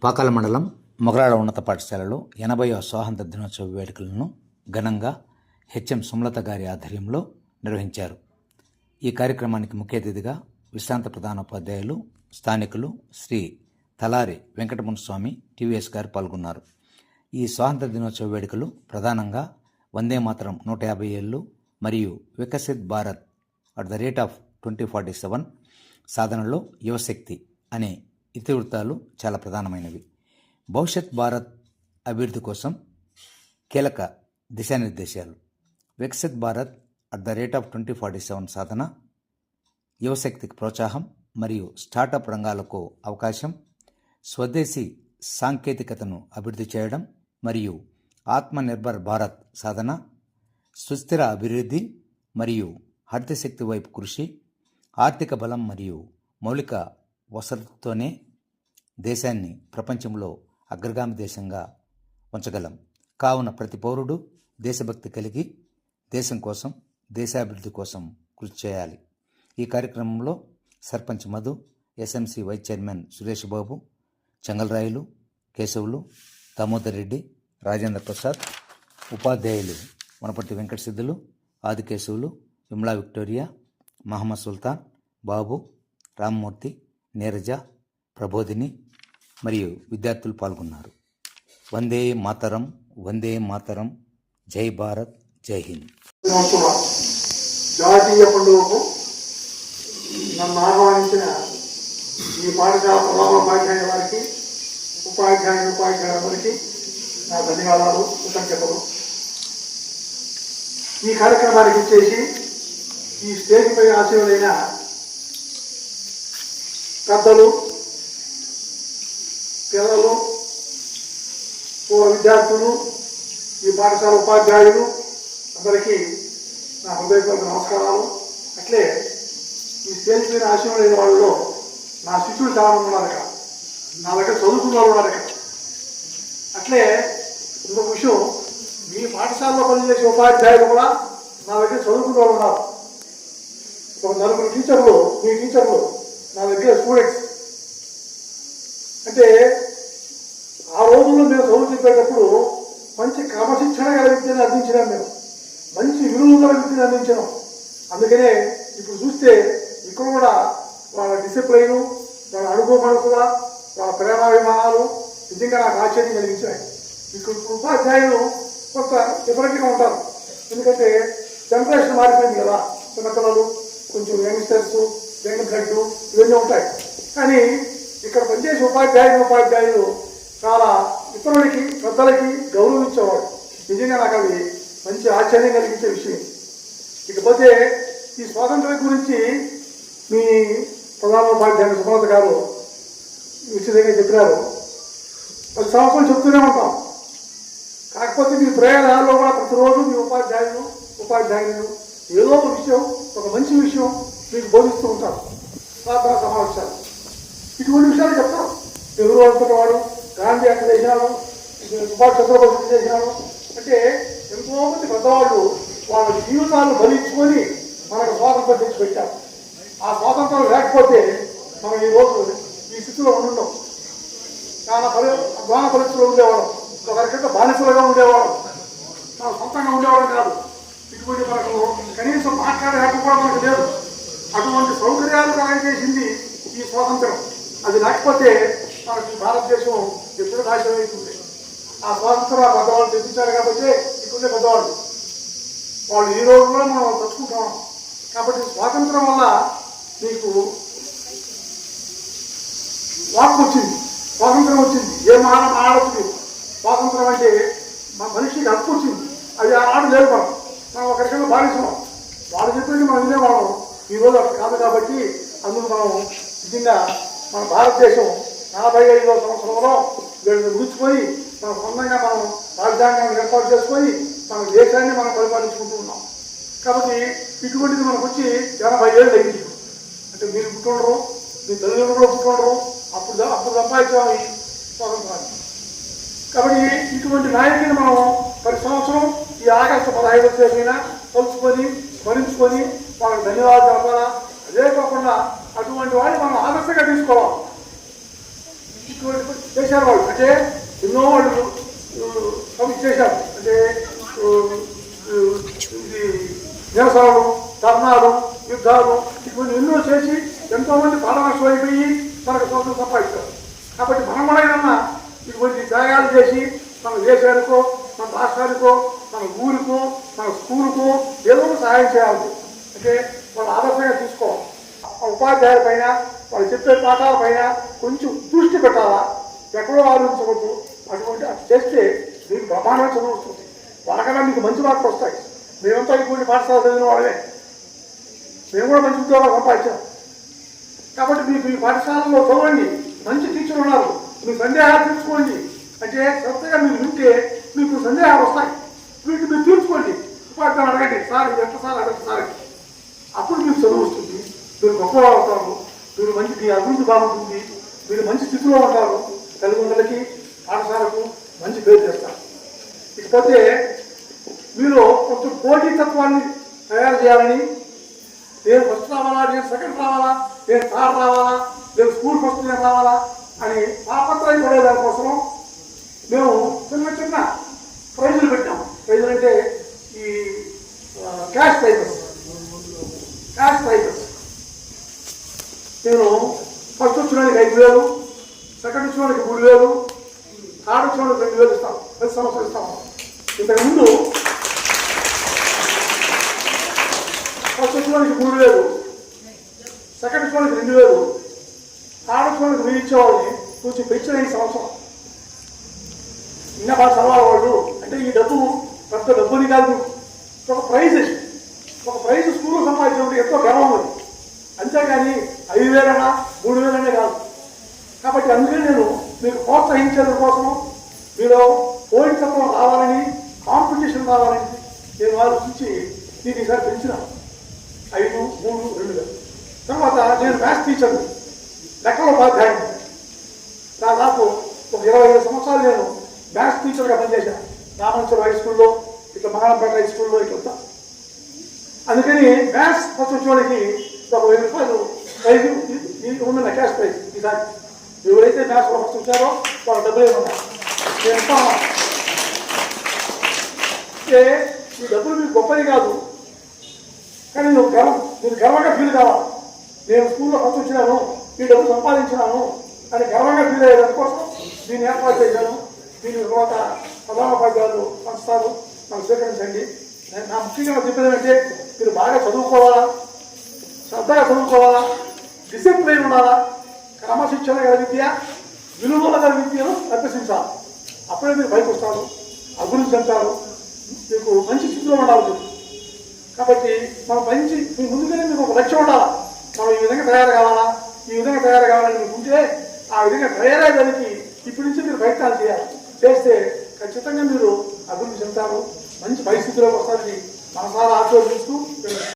పాకాల మండలం మొగరాడ ఉన్నత పాఠశాలలో 80వ స్వాతంత్ర దినోత్సవ వేడుకలను ఘనంగా హెచ్ఎం సుమలత గారి ఆధ్వర్యంలో నిర్వహించారు. ఈ కార్యక్రమానికి ముఖ్య అతిథిగా విశ్రాంత ప్రధానోపాధ్యాయులు స్థానికులు శ్రీ తలారి వెంకటమునిస్వామి టీవీఎస్ గారు పాల్గొన్నారు. ఈ స్వాతంత్ర దినోత్సవ వేడుకలు ప్రధానంగా వందే మాతరం 150 ఏళ్ళు మరియు వికసిత్ భారత్ @ 2047 సాధనలో యువశక్తి అనే ఇతివృత్తాలు చాలా ప్రధానమైనవి. భవిష్యత్ భారత్ అభివృద్ధి కోసం కీలక దిశానిర్దేశాలు. వికసిత్ భారత్ @ 2047 సాధన, యువశక్తికి ప్రోత్సాహం మరియు స్టార్టప్ రంగాలకు అవకాశం, స్వదేశీ సాంకేతికతను అభివృద్ధి చేయడం మరియు ఆత్మనిర్భర్ భారత్ సాధన, సుస్థిర అభివృద్ధి మరియు హరితశక్తి వైపు కృషి, ఆర్థిక బలం మరియు మౌలిక వసతులతోనే దేశాన్ని ప్రపంచంలో అగ్రగామి దేశంగా ఉంచగలం. కావున ప్రతి పౌరుడు దేశభక్తి కలిగి దేశం కోసం, దేశాభివృద్ధి కోసం కృషి చేయాలి. ఈ కార్యక్రమంలో sarpanch Madhu, SMC vice chairman Suresh Babu, Chengalrayulu, Keshavulu, Damodar Reddy, Rajendra Prasad, ఉపాధ్యాయులు వనపర్తి వెంకట సిద్ధులు, ఆదికేశవులు, విమలా విక్టోరియా, మహమ్మద్ సుల్తాన్, బాబు, రామ్మూర్తి, నీరజ, ప్రబోధిని మరియు విద్యార్థులు పాల్గొన్నారు. వందే మాతరం, వందే మాతరం, జై భారత్, జై హింద్. జాతీయ పండుగకు నన్ను ఆహ్వానించిన ఈ పాఠశాల ప్రధానోపాధ్యాయుల వారికి, ఉపాధ్యాయులందరికీ నా ధన్యవాదాలు, కృతజ్ఞతలు. ఈ కార్యక్రమానికి ఇచ్చేసి ఈ స్టేజ్పై ఆశీనులైన పెద్దలు, పిల్లలు, విద్యార్థులు, ఈ పాఠశాల ఉపాధ్యాయులు అందరికీ నా హృదయపూర్వక నమస్కారాలు. అట్లే ఈ స్టేజ్ మీద ఆశీనులైన వాళ్ళలో నా శిష్యులు చాలా మంది ఉన్నారు ఇక్కడ, నా దగ్గర చదువుకున్న వాళ్ళు ఉన్నారు ఇక్కడ. అట్లే ఇంకొక విషయం, మీ పాఠశాలలో పనిచేసే ఉపాధ్యాయులు కూడా నా దగ్గర చదువుకున్న వాళ్ళు ఉన్నారు. ఒక 4 టీచర్లు, మీ టీచర్లు నా దగ్గర స్టూడెంట్స్. అంటే ఆ రోజుల్లో మేము చదువు చెప్పేటప్పుడు మంచి క్రమశిక్షణ గల విద్యను అందించినాం, మేము మంచి విలువ గల విద్యను అందించినాం. అందుకనే ఇప్పుడు చూస్తే ఇక్కడ కూడా వాళ్ళ డిసిప్లైను, వాళ్ళ అనుభవపడుకుల, వాళ్ళ ప్రేమాభిమానాలు నిజంగా నాకు ఆశ్చర్యం కలిగించాయి. ఇక్కడ ఉపాధ్యాయులు కొంత డిఫరెంట్గా ఉంటారు, ఎందుకంటే జనరేషన్ మారిపోయింది కదా. చిన్నపిల్లలు, కొంచెం యంగ్స్టర్స్, యంగ్ బ్లడ్ ఇవన్నీ ఉంటాయి. కానీ ఇక్కడ పనిచేసే ఉపాధ్యాయులు చాలా ఇతరులకి, పెద్దలకి గౌరవించేవాడు. నిజంగా నాకు అది మంచి ఆశ్చర్యం కలిగించే విషయం. ఇకపోతే ఈ స్వాతంత్ర్యం గురించి మీ ప్రధానోపాధ్యాయులు సుమలత గారు విషయంగా చెప్పినారు. 10 సంవత్సరాలు చెప్తూనే ఉంటాం. కాకపోతే మీ ప్రయోగాల్లో కూడా ప్రతిరోజు మీ ఉపాధ్యాయులు ఏదో ఒక విషయం, ఒక మంచి విషయం మీకు బోధిస్తూ ఉంటారు. ప్రార్థనా సమావేశాలు ఇటువంటి విషయాలు చెప్తాం. ఎవరు అనుకున్నవాడు, గాంధీ అక్కడ చేసినాడు, సుభాష్ చంద్రబోస్ చేసినాడు అంటే ఎంతోమంది పెద్దవాళ్ళు వాళ్ళ జీవితాలను బలించుకొని మనకు స్వాతంత్రం తెచ్చిపెట్టారు. ఆ స్వాతంత్రం లేకపోతే మనం ఈరోజు ఈ స్థితిలో ఉండుంటాం. చాలా అధ్వాన పరిస్థితుల్లో ఉండేవాళ్ళం, ఒకరికంటే బానిసలుగా ఉండేవాళ్ళం, మనం సొంతంగా ఉండేవాళ్ళం కాదు. ఇటువంటి మనకు కనీసం మాట్లాడే హక్కు కూడా మనకు లేదు. అటువంటి సౌకర్యాలు కలగజేసింది ఈ స్వాతంత్రం. అది లేకపోతే మనకి భారతదేశం ఎప్పుడు నాశనం అవుతుంది. ఆ స్వాతంత్రం ఆ పెద్దవాళ్ళు తెప్పించారు కాబట్టి ఇక్కడే పెద్దవాళ్ళు వాళ్ళు ఈ రోజు కూడా మనం తట్టుకుంటాం. కాబట్టి స్వాతంత్రం వల్ల మీకు వాక్ వచ్చింది, స్వాతంత్రం వచ్చింది. ఏ ఆడొచ్చు స్వాతంత్రం అంటే మనిషికి హక్కు వచ్చింది. అది ఆడు లేదు. మనం ఒకరికైనా బాధిస్తున్నాం, వాళ్ళు చెప్పేది మనం వినేవాళ్ళం. ఈరోజు అక్కడ కాదు కాబట్టి అందుకు మనం నిజంగా మన భారతదేశం 45వ సంవత్సరంలో వీళ్ళని ముగించుకొని మన సొంతంగా మనం రాజధానిని ఏర్పాటు చేసుకొని మన దేశాన్ని మనం పరిపాలించుకుంటూ ఉన్నాం. కాబట్టి ఇటువంటిది మనకు వచ్చి 80 ఏళ్ళు అయింది. అంటే మీరు పుట్టుండరు, మీ తల్లిదండ్రులు కూడా పుట్టుండరు, అప్పుడు సంపాదించాము ఈ స్వాతంత్రాన్ని. కాబట్టి ఇటువంటి నాయకుని మనం ప్రతి సంవత్సరం ఈ ఆగస్టు 15వ తేదీన కలుసుకొని స్మరించుకొని వాళ్ళకి ధన్యవాదాలు చెప్పాలా. అదే కాకుండా అటువంటి వాడిని మనం ఆదర్శంగా తీసుకోవాలి. చేశారు వాళ్ళు. అంటే ఎన్నో వాళ్ళు చేశారు. అంటే ఇది నిరసనలు, ధర్నాలు, యుద్ధాలు ఇటువంటి ఎన్నో చేసి ఎంతోమంది ప్రాణనష్టం అయిపోయి మనకు స్వాతంత్రం సంపాదించారు. కాబట్టి మనం కూడా ఏదన్నా ఇటువంటి త్యాగాలు చేసి మన దేశానికో, మన రాష్ట్రానికో, మన ఊరికో, మన స్కూలుకో ఏదో సహాయం చేయాలి. అంటే వాళ్ళు ఆదర్శంగా తీసుకోవాలి. ఉపాధ్యాయుల పైన, వాళ్ళు చెప్పే పాఠాల పైన కొంచెం దృష్టి పెట్టాలా, ఎక్కడో ఆలోచించకూడదు. అటువంటి అది చేస్తే మీకు బ్రహ్మాండంగా చదువు వస్తుంది. వాళ్ళకన్నా మీకు మంచి మార్కులు వస్తాయి. మేమంతా ఇటువంటి పాఠశాల చదివిన వాళ్ళే, మేము కూడా మంచి ఉద్యోగాలు సంపాదించాం. కాబట్టి మీకు ఈ పాఠశాలలో చదవండి, మంచి టీచర్లు ఉన్నారు, మీ సందేహాలు తీర్చుకోండి. అంటే శ్రద్ధగా మీరు వింటే మీకు సందేహాలు వస్తాయి, వీటిని మీరు తీర్చుకోండి. ఉపాధ్యాయులు అడగండి, సార్ ఇది ఎంత సార్ అడగండి సార్, అప్పుడు మీకు చదువు వస్తుంది. మీరు గొప్పవాళ్ళు అవుతారు, మీరు మంచి మీ అభివృద్ధి బాగుంటుంది, మీరు మంచి స్థితిలో ఉంటారు, తల్లిదండ్రులకి పాఠశాలకు మంచి పేరు చేస్తారు. ఇకపోతే మీరు కొంచెం పోటీతత్వాన్ని తయారు చేయాలని, నేను ఫస్ట్ రావాలా, నేను సెకండ్ రావాలా, నేను థర్డ్ రావాలా, నేను స్కూల్ ఫస్ట్ నేను రావాలా అని తాపత్రయం పడే దానికోసం మేము చిన్న చిన్న ప్రైజులు పెట్టాము. ప్రైజులు అంటే ఈ క్యాష్ ప్రైజెస్. నేను ఫస్ట్ వచ్చినానికి 5,000, సెకండ్ వచ్చినానికి 3,000, థర్డ్ వచ్చినానికి 2,000 ఇస్తాం. ప్రతి సంవత్సరం ఇస్తాము. ఇంతకుముందు ఫస్ట్ వచ్చినానికి 3,000, సెకండ్ వచ్చినానికి 2,000, థర్డ్ వచ్చినానికి 1,000 ఇచ్చేవాళ్ళని కొంచెం పెంచిన ఈ సంవత్సరం. ఇంకా బాగా చదవాలి వాళ్ళు. అంటే ఈ డబ్బు పెద్ద డబ్బుని కాదు, ఒక ప్రైజ్ స్కూల్లో సంపాదించినప్పుడు ఎంతో గర్వం ఉంది. అంతేగాని 5,000 3,000 కాదు. కాబట్టి అందుకే నేను మీకు ప్రోత్సహించడం కోసం, మీలో పోటీతత్వం రావాలని, కాంపిటీషన్ రావాలని నేను ఆలోచించి నేను ఈసారి పెంచిన 5, 3, 2. తర్వాత నేను మ్యాథ్స్ టీచర్ని, లెక్కల ఉపాధ్యాయుని. దాదాపు ఒక 25 సంవత్సరాలు నేను మ్యాథ్స్ టీచర్గా పనిచేశాను. రామేశ్వరం హై స్కూల్లో, ఇట్లా మంగళంపేట హై స్కూల్లో ఇట్లా. అందుకని మ్యాథ్స్ ఫస్ట్ వచ్చేవాడికి ఒక 1,000 రూపాయలు ప్రైజ్ ఉన్న క్యాష్ ప్రైజ్. ఈసారి ఎవరైతే మ్యాథ్స్ ఫస్ట్ వచ్చారో వాళ్ళ డబ్బులు ఏమన్నా నేను ఇస్తాను. అంటే ఈ డబ్బులు మీకు గొప్పది కాదు, కానీ మీరు గర్వంగా ఫీల్ కావాలి. నేను స్కూల్లో ఫస్ట్ వచ్చినాను, ఈ డబ్బు సంపాదించినాను అని గర్వంగా ఫీల్ అయ్యే దానికోసం దీన్ని ఏర్పాటు చేశాను. దీని తర్వాత ప్రధానోపాధ్యాయులు సంస్థలు మనం స్వీకరించండి. నా ముఖ్యంగా చెప్పేది ఏంటంటే మీరు బాగా చదువుకోవాలా, శ్రద్ధగా చదువుకోవాలా, డిసిప్లిన్ ఉండాలా, క్రమశిక్షణ గల విద్య, విలువల గల విద్యను అభ్యసించాలి. అప్పుడే మీరు పైకి వస్తారు, అభివృద్ధి చెందుతారు, మీకు మంచి స్థితిలో ఉండాలి. కాబట్టి మనం మీ ముందుగానే మీకు ఒక లక్ష్యం ఉండాలా. మనం ఈ విధంగా తయారు కావాలా, ఈ విధంగా తయారు కావాలని మీకు ఉంటే ఆ విధంగా తయారయ్యేదానికి ఇప్పటి నుంచి మీరు ప్రయత్నాలు చేయాలి. చేస్తే ఖచ్చితంగా మీరు అభివృద్ధి చెందుతారు, మంచి పరిస్థితిలోకి వస్తారని మనసారా ఆశీర్వదిస్తూ